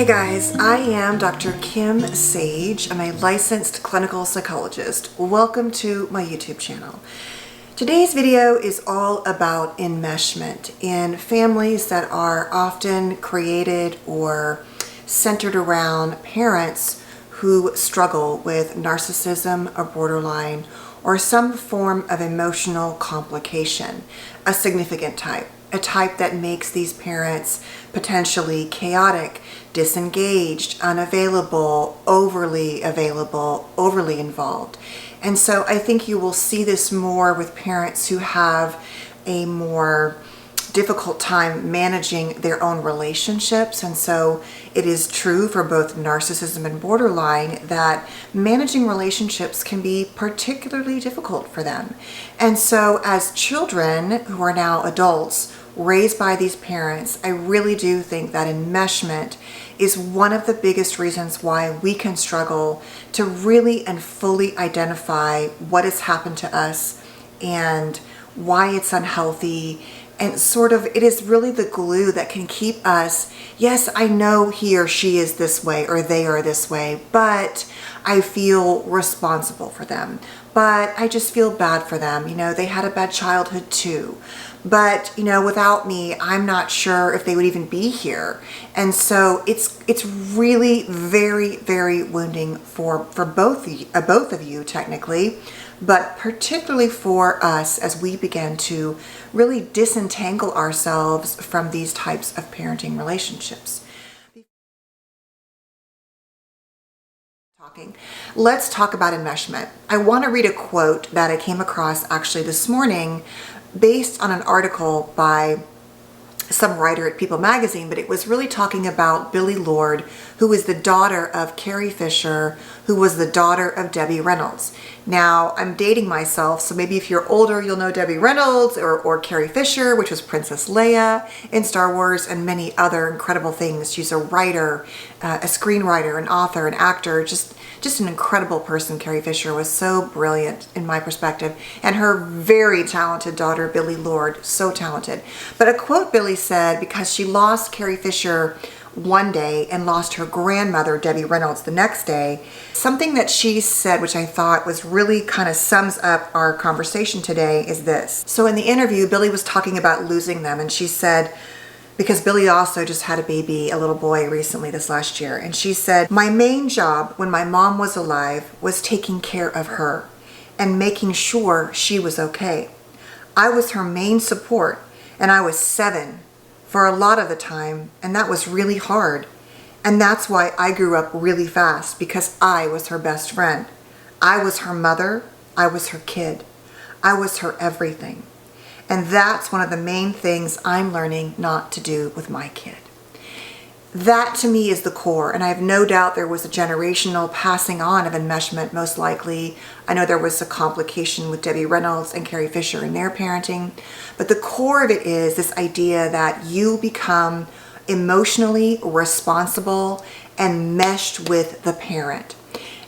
Hey guys, I am Dr. Kim Sage. I'm a licensed clinical psychologist. Welcome to my YouTube channel. Today's video is all about enmeshment in families that are often created or centered around parents who struggle with narcissism or borderline or some form of emotional complication, a significant type. A type that makes these parents potentially chaotic, disengaged, unavailable, overly involved. And so I think you will see this more with parents who have a more difficult time managing their own relationships. And so it is true for both narcissism and borderline that managing relationships can be particularly difficult for them. And so as children who are now adults raised by these parents, I really do think that enmeshment is one of the biggest reasons why we can struggle to really and fully identify what has happened to us and why it's unhealthy. And sort of, it is really the glue that can keep us, yes, I know he or she is this way or they are this way, but I feel responsible for them. But I just feel bad for them. You know, they had a bad childhood too. But, you know, without me, I'm not sure if they would even be here. And so it's really very, very wounding for both of you technically, but particularly for us as we begin to really disentangle ourselves from these types of parenting relationships. Let's talk about enmeshment. I want to read a quote that I came across actually this morning based on an article by some writer at People magazine, but it was really talking about Billie Lourd, who is the daughter of Carrie Fisher, who was the daughter of Debbie Reynolds. Now, I'm dating myself, so maybe if you're older, you'll know Debbie Reynolds or Carrie Fisher, which was Princess Leia in Star Wars, and many other incredible things. She's a writer, a screenwriter, an author, an actor, just an incredible person. Carrie Fisher was so brilliant in my perspective, and her very talented daughter, Billie Lourd, so talented. But a quote Billie said, because she lost Carrie Fisher one day and lost her grandmother, Debbie Reynolds, the next day, something that she said, which I thought was really kind of sums up our conversation today, is this. So in the interview, Billie was talking about losing them, and she said, because Billie also just had a baby, a little boy recently this last year. And she said, my main job when my mom was alive was taking care of her and making sure she was okay. I was her main support, and I was 7 for a lot of the time, and that was really hard. And that's why I grew up really fast, because I was her best friend. I was her mother. I was her kid. I was her everything. And that's one of the main things I'm learning not to do with my kid. That to me is the core, and I have no doubt there was a generational passing on of enmeshment, most likely. I know there was a complication with Debbie Reynolds and Carrie Fisher in their parenting, but the core of it is this idea that you become emotionally responsible and meshed with the parent.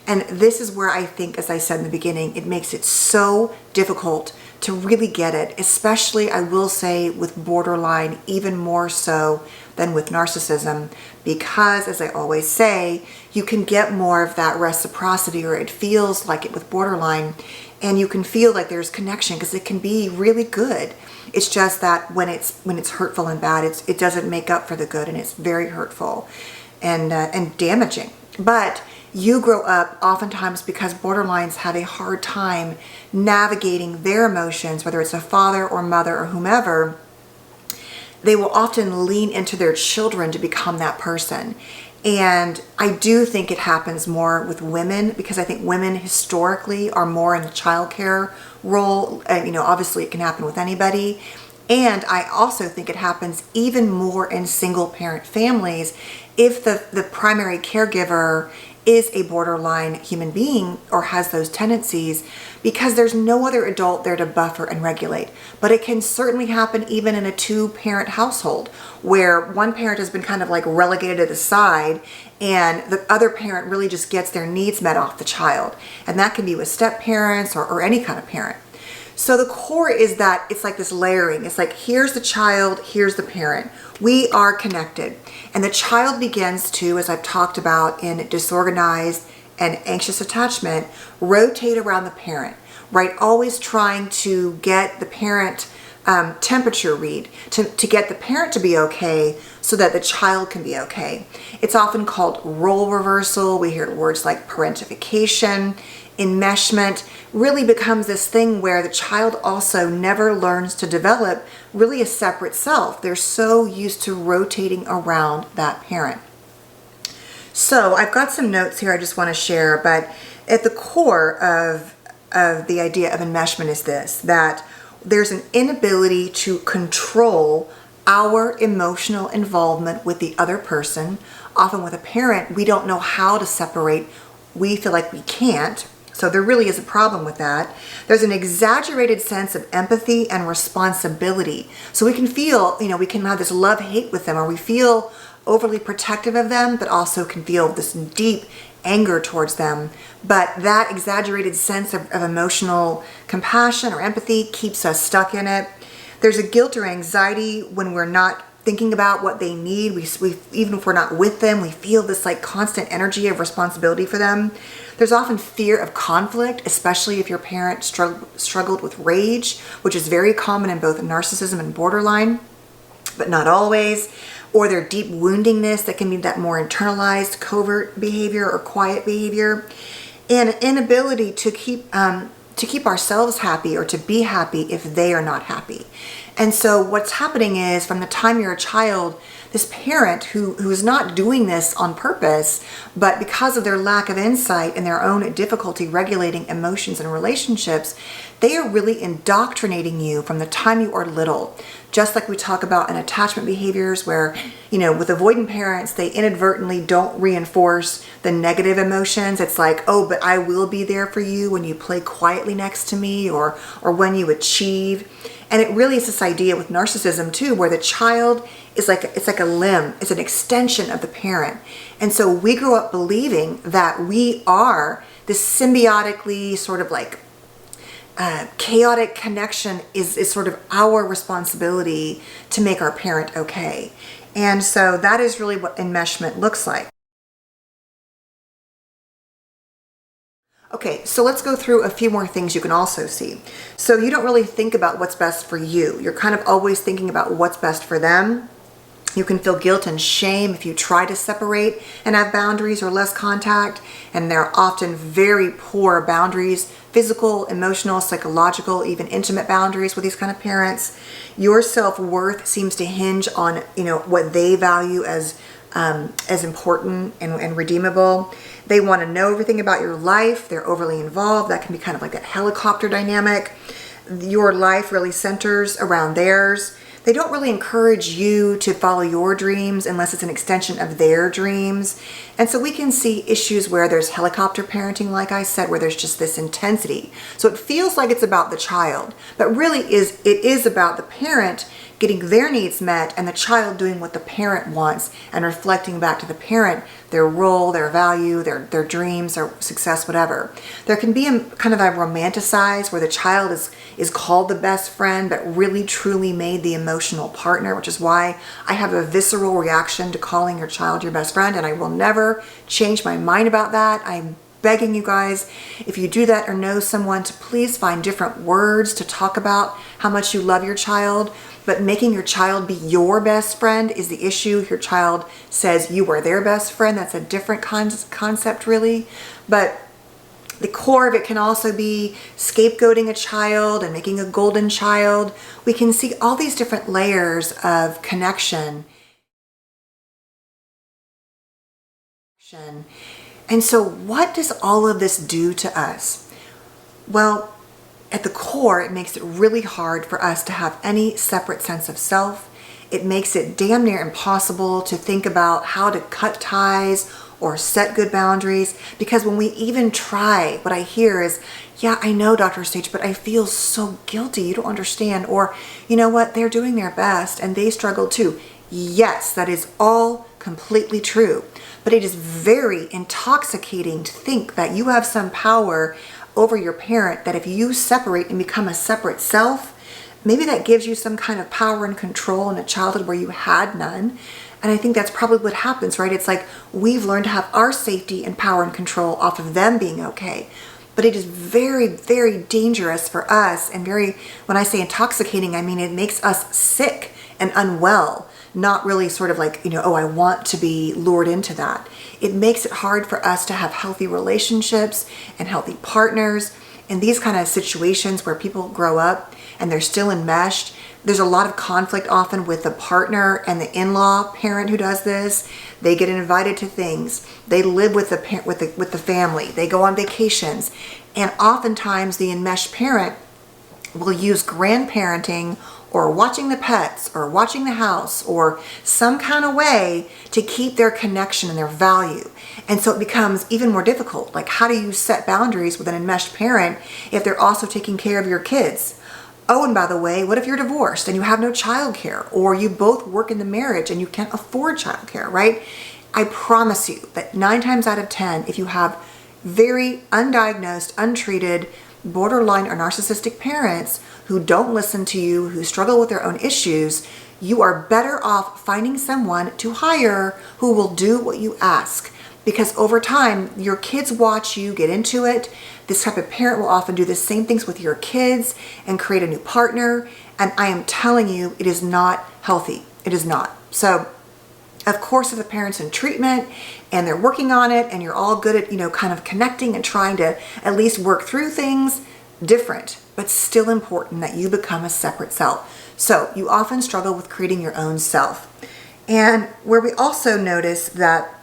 And this is where I think, as I said in the beginning, it makes it so difficult to really get it, especially, I will say, with borderline, even more so than with narcissism, because, as I always say, you can get more of that reciprocity, or it feels like it with borderline, and you can feel like there's connection because it can be really good. It's just that when it's hurtful and bad, it doesn't make up for the good, and it's very hurtful and damaging. But you grow up oftentimes, because borderlines have a hard time navigating their emotions, whether it's a father or mother or whomever, they will often lean into their children to become that person. And I do think it happens more with women, because I think women historically are more in the childcare role. Obviously it can happen with anybody. And I also think it happens even more in single parent families if the primary caregiver is a borderline human being or has those tendencies, because there's no other adult there to buffer and regulate. But it can certainly happen even in a 2-parent household where one parent has been kind of like relegated to the side and the other parent really just gets their needs met off the child. And that can be with step parents or any kind of parent. So the core is that it's like this layering. It's like, here's the child, here's the parent. We are connected. And the child begins to, as I've talked about in disorganized and anxious attachment, rotate around the parent, right? Always trying to get the parent temperature read, to get the parent to be okay so that the child can be okay. It's often called role reversal. We hear words like parentification. Enmeshment really becomes this thing where the child also never learns to develop really a separate self. They're so used to rotating around that parent. So I've got some notes here I just want to share, but at the core of the idea of enmeshment is this, that there's an inability to control our emotional involvement with the other person. Often with a parent, we don't know how to separate. We feel like we can't. So there really is a problem with that. There's an exaggerated sense of empathy and responsibility. So we can feel, we can have this love-hate with them, or we feel overly protective of them, but also can feel this deep anger towards them. But that exaggerated sense of emotional compassion or empathy keeps us stuck in it. There's a guilt or anxiety when we're not thinking about what they need. We even if we're not with them, we feel this like constant energy of responsibility for them. There's often fear of conflict, especially if your parent struggled with rage, which is very common in both narcissism and borderline, but not always. Or their deep woundingness that can be that more internalized covert behavior or quiet behavior, and an inability to keep ourselves happy or to be happy if they are not happy. And so what's happening is, from the time you're a child, this parent who is not doing this on purpose, but because of their lack of insight and their own difficulty regulating emotions and relationships, they are really indoctrinating you from the time you are little. Just like we talk about in attachment behaviors where, with avoidant parents, they inadvertently don't reinforce the negative emotions. It's like, oh, but I will be there for you when you play quietly next to me, or when you achieve. And it really is this idea with narcissism too, where the child is it's like a limb. It's an extension of the parent. And so we grow up believing that we are this symbiotically sort of like chaotic connection is sort of our responsibility to make our parent okay. And so that is really what enmeshment looks like. Okay, so let's go through a few more things you can also see. So you don't really think about what's best for you. You're kind of always thinking about what's best for them. You can feel guilt and shame if you try to separate and have boundaries or less contact. And they're often very poor boundaries, physical, emotional, psychological, even intimate boundaries with these kind of parents. Your self-worth seems to hinge on, what they value as important and redeemable. They want to know everything about your life. They're overly involved. That can be kind of like that helicopter dynamic. Your life really centers around theirs. They don't really encourage you to follow your dreams unless it's an extension of their dreams. And so we can see issues where there's helicopter parenting, like I said, where there's just this intensity. So it feels like it's about the child, but really it is about the parent getting their needs met and the child doing what the parent wants and reflecting back to the parent their role, their value, their dreams, their success, whatever. There can be a kind of a romanticized where the child is called the best friend, but really truly made the emotional partner, which is why I have a visceral reaction to calling your child your best friend, and I will never change my mind about that. I'm begging you guys, if you do that or know someone, to please find different words to talk about how much you love your child. But making your child be your best friend is the issue. If your child says you are their best friend, that's a different concept really. But the core of it can also be scapegoating a child and making a golden child. We can see all these different layers of connection. And so what does all of this do to us? Well, at the core, it makes it really hard for us to have any separate sense of self. It makes it damn near impossible to think about how to cut ties or set good boundaries, because when we even try, what I hear is, yeah, I know, Dr. Sage, but I feel so guilty. You don't understand. Or, you know what, they're doing their best and they struggle too. Yes, that is all completely true. But it is very intoxicating to think that you have some power over your parent, that if you separate and become a separate self, maybe that gives you some kind of power and control in a childhood where you had none. And I think that's probably what happens, right? It's like we've learned to have our safety and power and control off of them being okay. But it is very, very dangerous for us, and very, when I say intoxicating, I mean it makes us sick and unwell, not really sort of like, oh, I want to be lured into that. It makes it hard for us to have healthy relationships and healthy partners. In these kind of situations where people grow up and they're still enmeshed, there's a lot of conflict often with the partner and the in-law parent who does this. They get invited to things. They live with the family. They go on vacations. And oftentimes the enmeshed parent will use grandparenting or watching the pets or watching the house or some kind of way to keep their connection and their value. And so it becomes even more difficult. Like, how do you set boundaries with an enmeshed parent if they're also taking care of your kids? Oh, and by the way, what if you're divorced and you have no childcare, or you both work in the marriage and you can't afford childcare, right? I promise you that 9 times out of 10, if you have very undiagnosed, untreated, borderline or narcissistic parents who don't listen to you, who struggle with their own issues, you are better off finding someone to hire who will do what you ask. Because over time, your kids watch you get into it. This type of parent will often do the same things with your kids and create a new partner. And I am telling you, it is not healthy. It is not. So, of course, if the parent's in treatment and they're working on it and you're all good at, kind of connecting and trying to at least work through things, different, but still important that you become a separate self. So you often struggle with creating your own self. And where we also notice that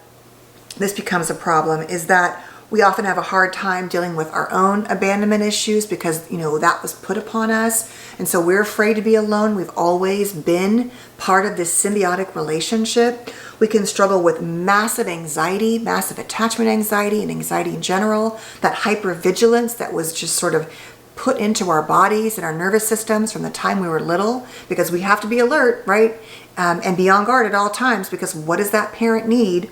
this becomes a problem is that we often have a hard time dealing with our own abandonment issues because, that was put upon us. And so we're afraid to be alone. We've always been part of this symbiotic relationship. We can struggle with massive anxiety, massive attachment anxiety, and anxiety in general, that hypervigilance that was just sort of put into our bodies and our nervous systems from the time we were little, because we have to be alert, right? And be on guard at all times, because what does that parent need?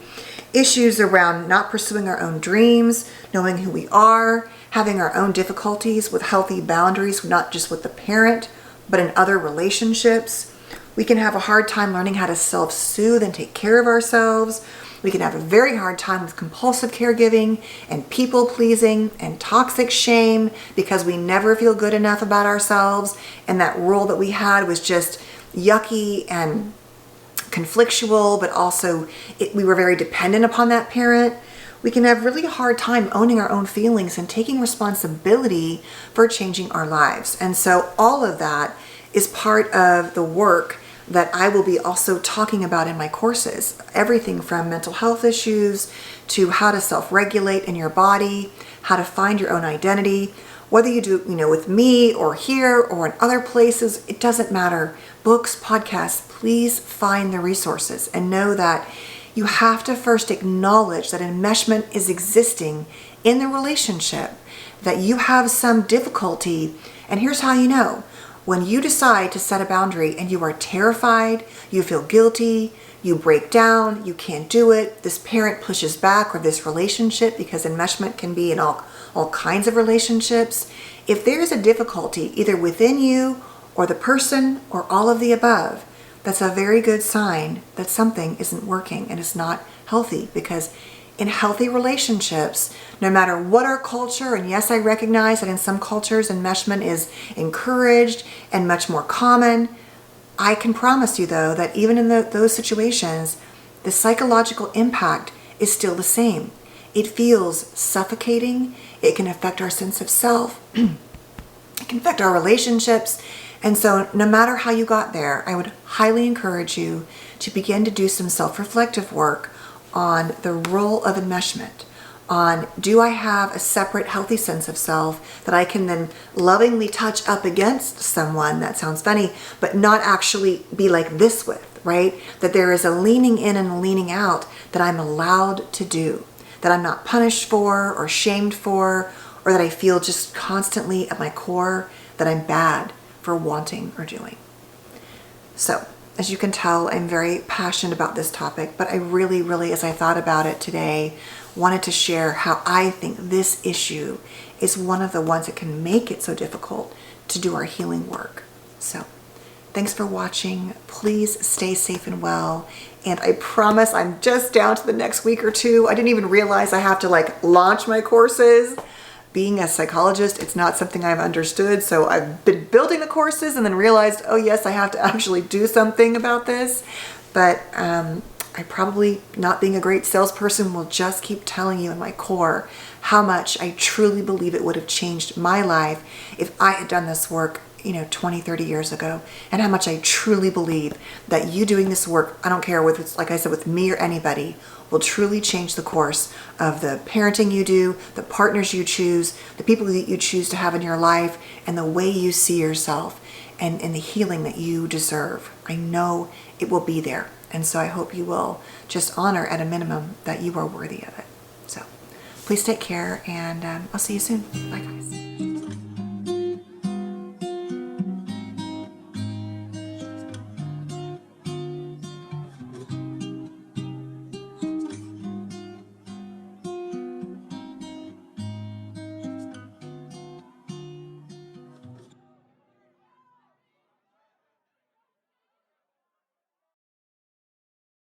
Issues around not pursuing our own dreams, knowing who we are, having our own difficulties with healthy boundaries, not just with the parent, but in other relationships. We can have a hard time learning how to self-soothe and take care of ourselves. We can have a very hard time with compulsive caregiving and people-pleasing and toxic shame because we never feel good enough about ourselves, and that role that we had was just yucky and conflictual, but also we were very dependent upon that parent. We can have really hard time owning our own feelings and taking responsibility for changing our lives. And so all of that is part of the work that I will be also talking about in my courses. Everything from mental health issues to how to self-regulate in your body, how to find your own identity. Whether you do, with me or here or in other places, it doesn't matter. Books, podcasts, please find the resources and know that you have to first acknowledge that enmeshment is existing in the relationship, that you have some difficulty. And here's how you know. When you decide to set a boundary and you are terrified, you feel guilty, you break down, you can't do it, this parent pushes back, or this relationship, because enmeshment can be in all kinds of relationships. If there is a difficulty either within you or the person or all of the above, that's a very good sign that something isn't working and it's not healthy. Because in healthy relationships, no matter what our culture, and yes, I recognize that in some cultures enmeshment is encouraged and much more common, I can promise you though that even in those situations, the psychological impact is still the same. It feels suffocating. It can affect our sense of self. It can affect our relationships. And so no matter how you got there, I would highly encourage you to begin to do some self-reflective work on the role of enmeshment, on do I have a separate healthy sense of self that I can then lovingly touch up against someone, that sounds funny, but not actually be like this with, right? That there is a leaning in and a leaning out that I'm allowed to do, that I'm not punished for or shamed for, or that I feel just constantly at my core that I'm bad for wanting or doing. So, as you can tell, I'm very passionate about this topic, but I really, as I thought about it today, wanted to share how I think this issue is one of the ones that can make it so difficult to do our healing work. So thanks for watching. Please stay safe and well. And I promise I'm just down to the next week or two. I didn't even realize I have to like launch my courses. Being a psychologist, it's not something I've understood. So I've been building the courses and then realized, oh yes, I have to actually do something about this. But I probably, not being a great salesperson, will just keep telling you in my core how much I truly believe it would have changed my life if I had done this work 20, 30 years ago, and how much I truly believe that you doing this work, I don't care with it's like I said, with me or anybody, will truly change the course of the parenting you do, the partners you choose, the people that you choose to have in your life, and the way you see yourself, and the healing that you deserve. I know it will be there. And so I hope you will just honor at a minimum that you are worthy of it. So please take care, and I'll see you soon. Bye guys.